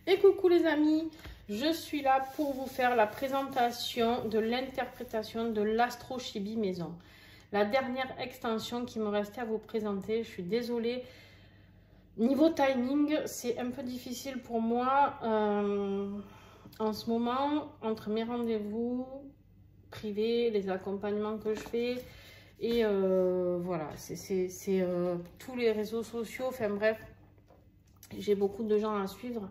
Et coucou les amis, je suis là pour vous faire la présentation de l'interprétation de l'Astro Chibi Maison. La dernière extension qui me restait à vous présenter, je suis désolée. Niveau timing, c'est un peu difficile pour moi en ce moment, entre mes rendez-vous privés, les accompagnements que je fais et voilà, c'est tous les réseaux sociaux, enfin bref, j'ai beaucoup de gens à suivre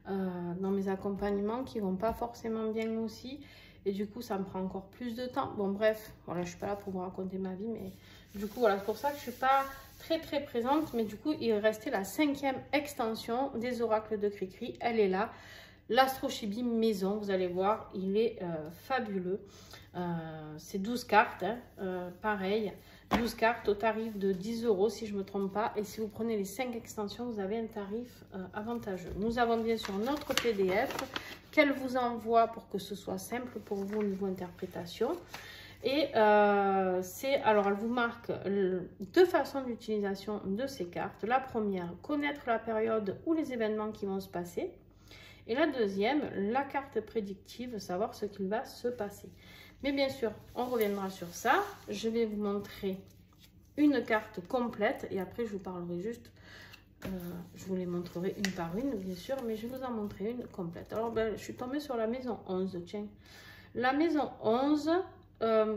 dans mes accompagnements qui vont pas forcément bien aussi et du coup ça me prend encore plus de temps. Bon bref, voilà, je suis pas là pour vous raconter ma vie, mais du coup voilà, c'est pour ça que je suis pas très présente, mais du coup il restait la 5e extension des oracles de Cricri. Elle est là, l'Astro Chibi Maison, vous allez voir, il est fabuleux. C'est 12 cartes, hein, pareil, 12 cartes au tarif de 10 € si je ne me trompe pas. Et si vous prenez les 5 extensions, vous avez un tarif avantageux. Nous avons bien sûr notre PDF qu'elle vous envoie pour que ce soit simple pour vous au niveau interprétation. Et alors elle vous marque deux façons d'utilisation de ces cartes. La première, connaître la période ou les événements qui vont se passer. Et la deuxième, la carte prédictive, savoir ce qu'il va se passer. Mais bien sûr, on reviendra sur ça. Je vais vous montrer une carte complète et après je vous parlerai juste, je vous les montrerai une par une bien sûr, mais je vais vous en montrer une complète. Alors je suis tombée sur la maison 11, tiens. La maison 11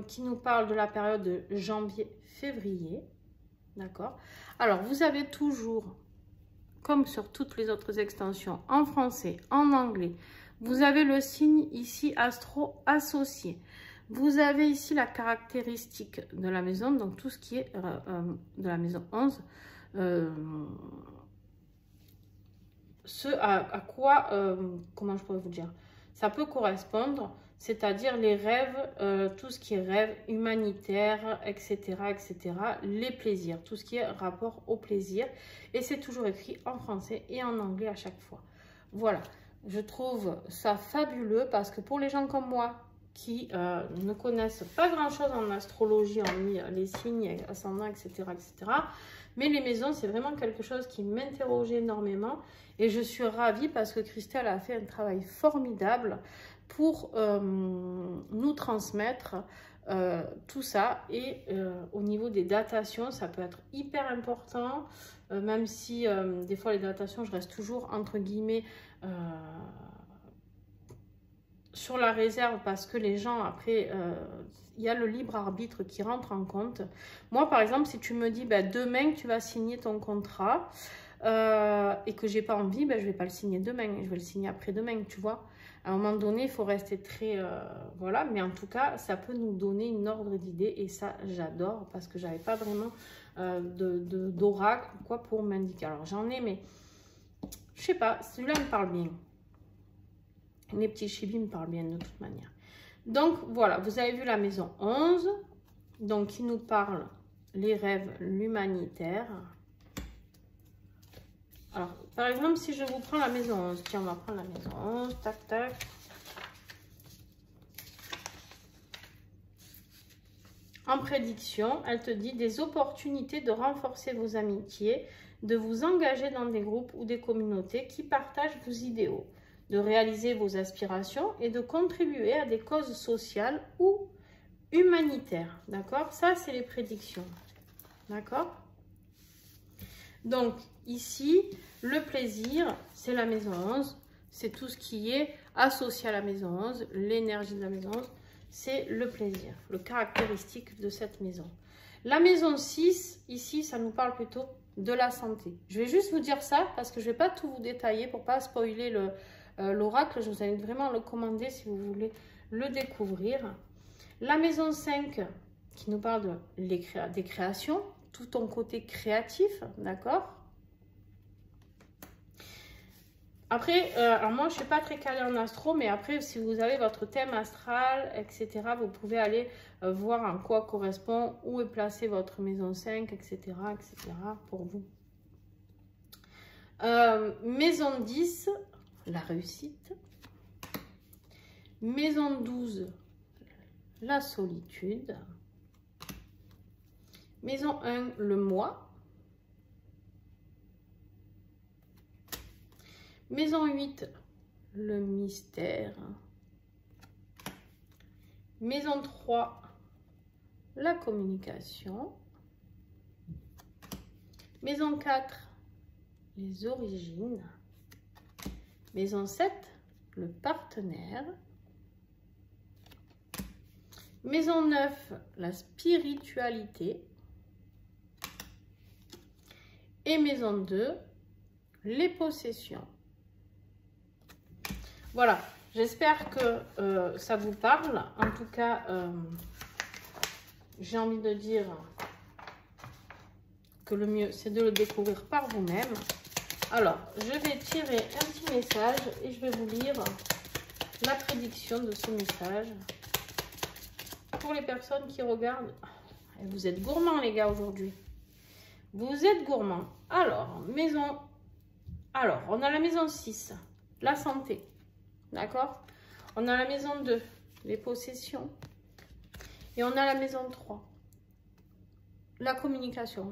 qui nous parle de la période de janvier-février, d'accord. Alors vous avez toujours, comme sur toutes les autres extensions, en français, en anglais, vous avez le signe ici astro associé. Vous avez ici la caractéristique de la maison, donc tout ce qui est de la maison 11, ce à quoi, comment je pourrais vous dire, ça peut correspondre, c'est-à-dire les rêves, tout ce qui est rêve humanitaire, etc., etc., les plaisirs, tout ce qui est rapport au plaisir, et c'est toujours écrit en français et en anglais à chaque fois. Voilà, je trouve ça fabuleux parce que pour les gens comme moi, qui ne connaissent pas grand chose en astrologie, hormis les signes, ascendants, etc., etc. Mais les maisons, c'est vraiment quelque chose qui m'interroge énormément et je suis ravie parce que Christelle a fait un travail formidable pour nous transmettre tout ça. Et au niveau des datations, ça peut être hyper important, même si des fois les datations, je reste toujours entre guillemets sur la réserve parce que les gens après il y a le libre arbitre qui rentre en compte. Moi par exemple, si tu me dis demain tu vas signer ton contrat et que j'ai pas envie, je vais pas le signer demain, je vais le signer après-demain, tu vois. À un moment donné il faut rester très voilà, mais en tout cas ça peut nous donner une ordre d'idée et ça j'adore parce que j'avais pas vraiment d'oracle quoi pour m'indiquer. Alors j'en ai, mais je sais pas, celui-là me parle bien. Les petits chibis me parlent bien de toute manière. Donc voilà, vous avez vu la maison 11, donc qui nous parle les rêves, l'humanitaire. Alors par exemple, si je vous prends la maison 11, tiens, on va prendre la maison 11, tac tac. En prédiction, elle te dit des opportunités de renforcer vos amitiés, de vous engager dans des groupes ou des communautés qui partagent vos idéaux, de réaliser vos aspirations et de contribuer à des causes sociales ou humanitaires. D'accord? Ça, c'est les prédictions. D'accord? Donc, ici, le plaisir, c'est la maison 11. C'est tout ce qui est associé à la maison 11, l'énergie de la maison 11. C'est le plaisir, le caractéristique de cette maison. La maison 6, ici, ça nous parle plutôt de la santé. Je vais juste vous dire ça parce que je ne vais pas tout vous détailler pour ne pas spoiler l'oracle. Je vous invite vraiment à le commander si vous voulez le découvrir. La maison 5 qui nous parle des créations, tout ton côté créatif, d'accord? Après, alors moi je ne suis pas très calée en astro, mais après si vous avez votre thème astral, etc., vous pouvez aller voir en quoi correspond, où est placée votre maison 5, etc., etc., pour vous. Maison 10, la réussite. Maison 12, la solitude. Maison 1, le moi. Maison 8, le mystère. Maison 3, la communication. Maison 4, les origines. Maison 7, le partenaire. Maison 9, la spiritualité. Et maison 2, les possessions. Voilà, j'espère que ça vous parle. En tout cas, j'ai envie de dire que le mieux, c'est de le découvrir par vous-même. Alors, je vais tirer un petit message et je vais vous lire la prédiction de ce message. Pour les personnes qui regardent, vous êtes gourmands les gars aujourd'hui. Vous êtes gourmands. Alors, on a la maison 6, la santé. D'accord? On a la maison 2, les possessions. Et on a la maison 3, la communication.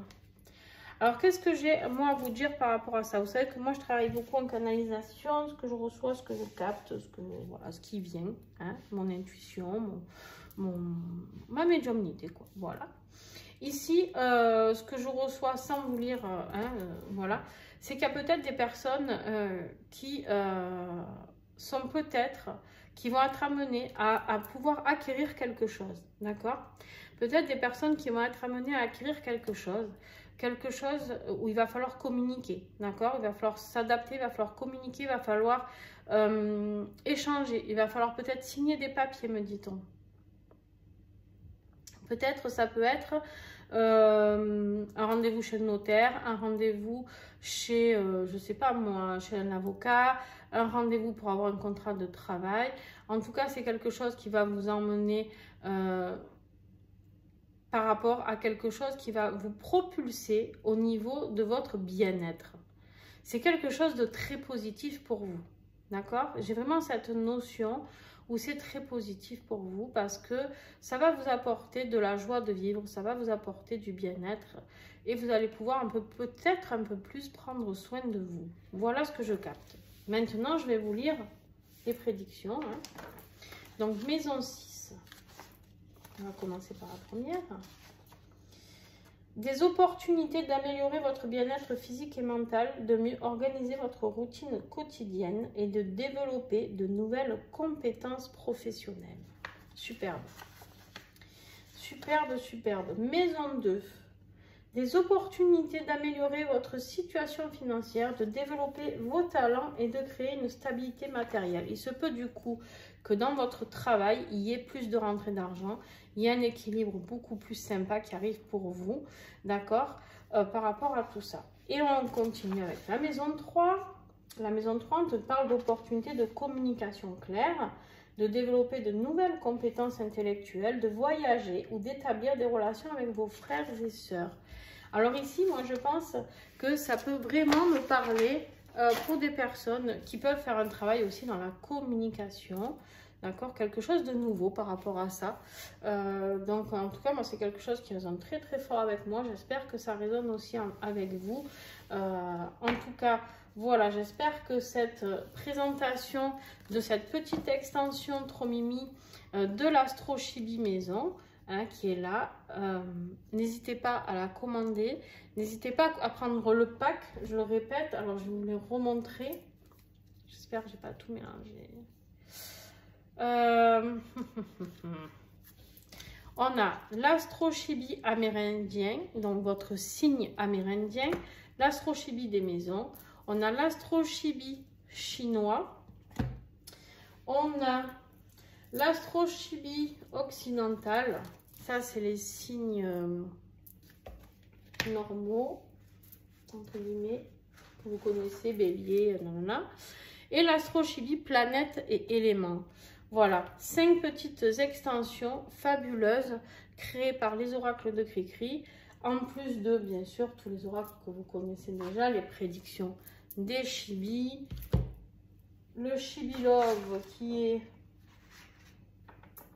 Alors, qu'est-ce que j'ai, moi, à vous dire par rapport à ça? Vous savez que moi, je travaille beaucoup en canalisation, ce que je reçois, ce que je capte, voilà, ce qui vient, hein, mon intuition, ma médiumnité, quoi. Voilà. Ici, ce que je reçois sans vous lire, voilà, c'est qu'il y a peut-être des personnes qui sont peut-être, qui vont être amenées à pouvoir acquérir quelque chose, d'accord? Peut-être des personnes qui vont être amenées à acquérir quelque chose où il va falloir communiquer, d'accord? Il va falloir s'adapter, il va falloir communiquer, il va falloir échanger, il va falloir peut-être signer des papiers, me dit-on. Peut-être ça peut être un rendez-vous chez le notaire, un rendez-vous chez, je sais pas moi, chez un avocat, un rendez-vous pour avoir un contrat de travail. En tout cas, c'est quelque chose qui va vous emmener par rapport à quelque chose qui va vous propulser au niveau de votre bien-être. C'est quelque chose de très positif pour vous, d'accord? J'ai vraiment cette notion où c'est très positif pour vous parce que ça va vous apporter de la joie de vivre, ça va vous apporter du bien-être et vous allez pouvoir peut-être un peu plus prendre soin de vous. Voilà ce que je capte. Maintenant, je vais vous lire les prédictions. Hein. Donc, maison 6. On va commencer par la première. Des opportunités d'améliorer votre bien-être physique et mental, de mieux organiser votre routine quotidienne et de développer de nouvelles compétences professionnelles. Superbe. Superbe, superbe. Maison 2. Des opportunités d'améliorer votre situation financière, de développer vos talents et de créer une stabilité matérielle. Il se peut du coup que dans votre travail, il y ait plus de rentrée d'argent, il y a un équilibre beaucoup plus sympa qui arrive pour vous, d'accord, par rapport à tout ça. Et on continue avec la maison 3. La maison 3, on te parle d'opportunités de communication claire, de développer de nouvelles compétences intellectuelles, de voyager ou d'établir des relations avec vos frères et sœurs. Alors ici, moi, je pense que ça peut vraiment me parler pour des personnes qui peuvent faire un travail aussi dans la communication, d'accord? Quelque chose de nouveau par rapport à ça. Donc, en tout cas, moi, c'est quelque chose qui résonne très, très fort avec moi. J'espère que ça résonne aussi avec vous. En tout cas, voilà, j'espère que cette présentation de cette petite extension trop mimi de l'Astro Chibi Maison, hein, qui est là. N'hésitez pas à la commander. N'hésitez pas à prendre le pack. Je le répète. Alors, je vais vous le remontrer. J'espère que je n'ai pas tout mélangé. On a l'Astro Chibi amérindien, donc votre signe amérindien. L'Astro Chibi des maisons. On a l'Astro Chibi chinois. On a l'Astro Chibi occidental. Ça, c'est les signes normaux, entre guillemets, que vous connaissez, bélier, nanana. Et l'Astro Chibi planète et éléments. Voilà, 5 petites extensions fabuleuses créées par les oracles de Cricri. En plus de, bien sûr, tous les oracles que vous connaissez déjà, les prédictions des Chibi. Le Chibi Love qui est,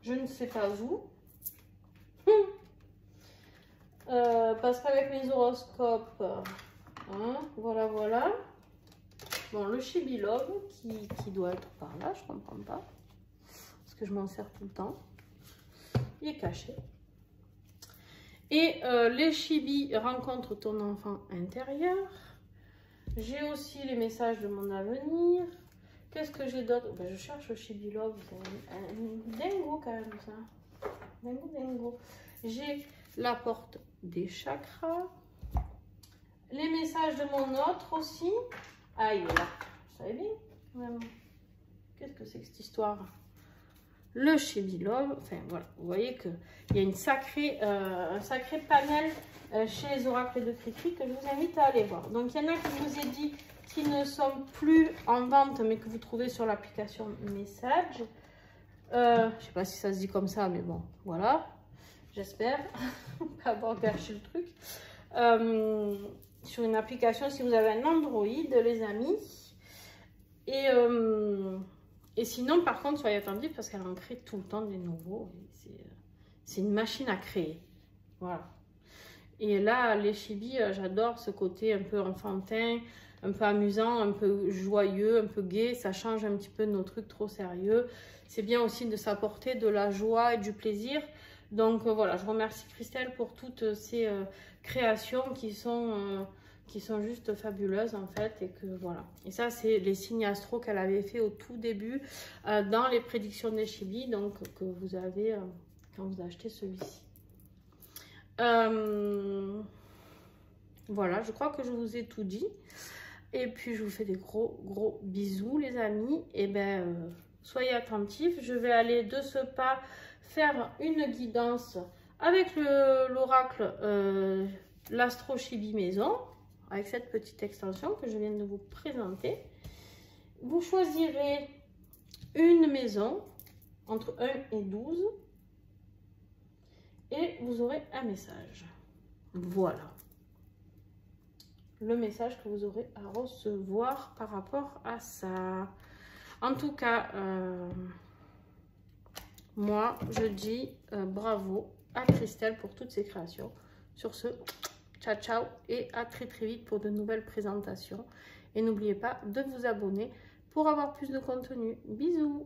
je ne sais pas où. Parce qu'avec mes horoscopes, hein, voilà, voilà. Bon, le Chibi Love qui doit être par là, je comprends pas. Parce que je m'en sers tout le temps. Il est caché. Et les Chibi rencontrent ton enfant intérieur. J'ai aussi les messages de mon avenir. Qu'est-ce que j'ai d'autre? Ben, je cherche le Chibi Love. C'est un dingo quand même ça. Dingo, dingo. J'ai la porte des chakras. Les messages de mon autre aussi. Ah, il est là. Vous savez bien, vraiment. Qu'est-ce que c'est que cette histoire? Le Chibi Love. Enfin, voilà. Vous voyez qu'il y a un sacré panel chez les oracles de Cricri que je vous invite à aller voir. Donc, il y en a qui vous ai dit qui ne sont plus en vente, mais que vous trouvez sur l'application Message. Je ne sais pas si ça se dit comme ça, mais bon, voilà. J'espère pas avoir gâché le truc. Sur une application, si vous avez un Android, les amis. Et sinon, par contre, soyez attentifs parce qu'elle en crée tout le temps des nouveaux. C'est une machine à créer. Voilà. Et là, les Chibi, j'adore ce côté un peu enfantin, un peu amusant, un peu joyeux, un peu gai. Ça change un petit peu de nos trucs trop sérieux. C'est bien aussi de s'apporter de la joie et du plaisir. Donc voilà, je remercie Christelle pour toutes ces créations qui sont juste fabuleuses en fait. Et que voilà. Et ça, c'est les signes astro qu'elle avait fait au tout début dans les prédictions des Chibi, donc que vous avez quand vous achetez celui-ci. Voilà, je crois que je vous ai tout dit. Et puis, je vous fais des gros bisous, les amis. Et ben, soyez attentifs. Je vais aller de ce pas faire une guidance avec l'oracle l'Astro Chibi Maison, avec cette petite extension que je viens de vous présenter. Vous choisirez une maison entre 1 et 12. Et vous aurez un message. Voilà. Le message que vous aurez à recevoir par rapport à ça. En tout cas, moi, je dis bravo à Christelle pour toutes ses créations. Sur ce, ciao, ciao et à très vite pour de nouvelles présentations. Et n'oubliez pas de vous abonner pour avoir plus de contenu. Bisous!